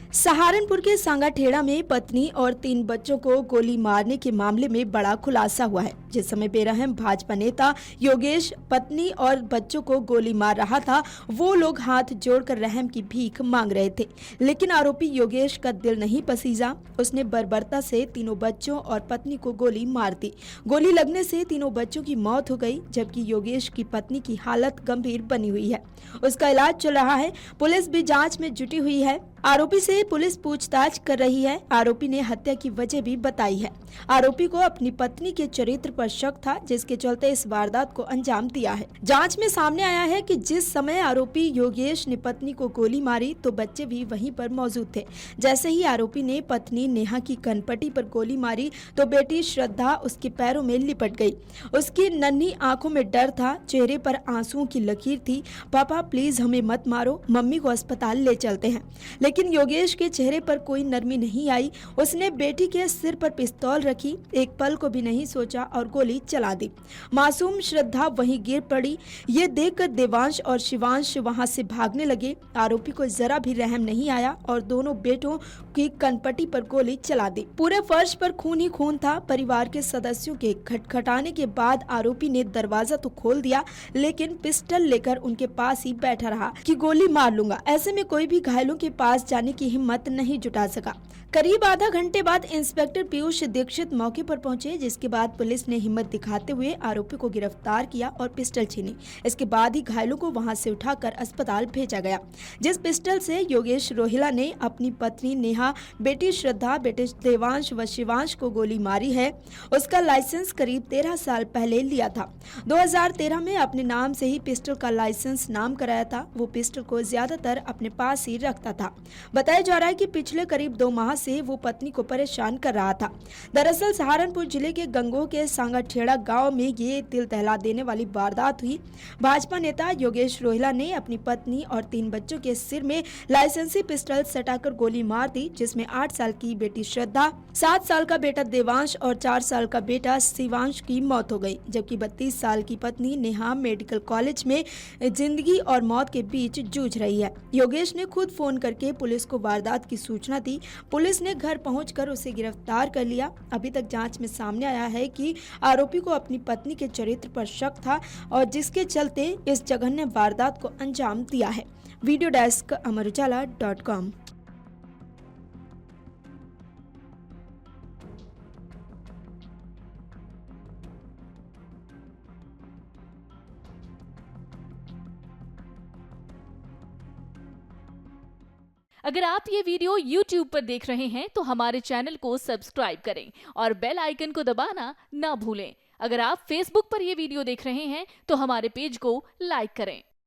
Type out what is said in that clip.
सहारनपुर के सांगाठेड़ा में पत्नी और 3 बच्चों को गोली मारने के मामले में बड़ा खुलासा हुआ है। जिस समय बेरहम भाजपा नेता योगेश पत्नी और बच्चों को गोली मार रहा था, वो लोग हाथ जोड़कर रहम की भीख मांग रहे थे, लेकिन आरोपी योगेश का दिल नहीं पसीजा। उसने बर्बरता से तीनों बच्चों और पत्नी को गोली मार दी। गोली लगने से तीनों बच्चों की मौत हो गई, जबकि योगेश की पत्नी की हालत गंभीर बनी हुई है। उसका इलाज चल रहा है। पुलिस भी जांच में जुटी हुई है। आरोपी से पुलिस पूछताछ कर रही है। आरोपी ने हत्या की वजह भी बताई है। आरोपी को अपनी पत्नी के चरित्र पर शक था, जिसके चलते इस वारदात को अंजाम दिया है। जांच में सामने आया है कि जिस समय आरोपी योगेश ने पत्नी को गोली मारी तो बच्चे भी वहीं पर मौजूद थे। जैसे ही आरोपी ने पत्नी नेहा की कनपटी पर गोली मारी तो बेटी श्रद्धा उसके पैरों में लिपट गई। उसकी नन्ही आंखों में डर था, चेहरे पर आंसुओं की लकीर थी। पापा प्लीज हमें मत मारो, मम्मी को अस्पताल ले चलते हैं। लेकिन योगेश के चेहरे पर कोई नरमी नहीं आई। उसने बेटी के सिर पर पिस्तौल रखी, एक पल को भी नहीं सोचा और गोली चला दी। मासूम श्रद्धा वहीं गिर पड़ी। ये देखकर देवांश और शिवांश वहां से भागने लगे। आरोपी को जरा भी रहम नहीं आया और दोनों बेटों की कनपटी पर गोली चला दी। पूरे फर्श पर खून ही खून था। परिवार के सदस्यों के खटखटाने के बाद आरोपी ने दरवाजा तो खोल दिया, लेकिन पिस्टल लेकर उनके पास ही बैठा रहा कि गोली मार लूंगा। ऐसे में कोई भी घायलों के पास जाने की हिम्मत नहीं जुटा सका। करीब आधा घंटे बाद इंस्पेक्टर पीयूष दीक्षित मौके पर पहुंचे, जिसके बाद पुलिस ने हिम्मत दिखाते हुए आरोपी को गिरफ्तार किया और पिस्टल छीनी। इसके बाद ही घायलों को वहां से उठाकर अस्पताल भेजा गया। जिस पिस्टल से योगेश रोहिला ने अपनी पत्नी नेहा, बेटी श्रद्धा, बेटे देवांश व शिवांश को गोली मारी है, उसका लाइसेंस करीब 13 साल पहले लिया था। 2013 में अपने नाम से ही पिस्टल का लाइसेंस नाम कराया था। वो पिस्टल को ज्यादातर अपने पास ही रखता था। बताया जा रहा है कि पिछले करीब 2 माह से वो पत्नी को परेशान कर रहा था। दरअसल सहारनपुर जिले के गंगोह के सांगाठेड़ा गांव में ये दिल दहला देने वाली वारदात हुई। भाजपा नेता योगेश रोहिला ने अपनी पत्नी और 3 बच्चों के सिर में लाइसेंसी पिस्टल सटाकर गोली मार दी, जिसमें 8 साल की बेटी श्रद्धा, 7 साल का बेटा देवांश और 4 साल का बेटा शिवांश की मौत हो गई, जबकि 32 साल की पत्नी नेहा मेडिकल कॉलेज में जिंदगी और मौत के बीच जूझ रही है। योगेश ने खुद फोन करके पुलिस को वारदात की सूचना दी। पुलिस ने घर पहुंचकर उसे गिरफ्तार कर लिया। अभी तक जांच में सामने आया है कि आरोपी को अपनी पत्नी के चरित्र पर शक था और जिसके चलते इस जघन्य वारदात को अंजाम दिया है। Video desk amarujala.com। अगर आप ये वीडियो YouTube पर देख रहे हैं तो हमारे चैनल को सब्सक्राइब करें और बेल आइकन को दबाना ना भूलें। अगर आप Facebook पर ये वीडियो देख रहे हैं तो हमारे पेज को लाइक करें।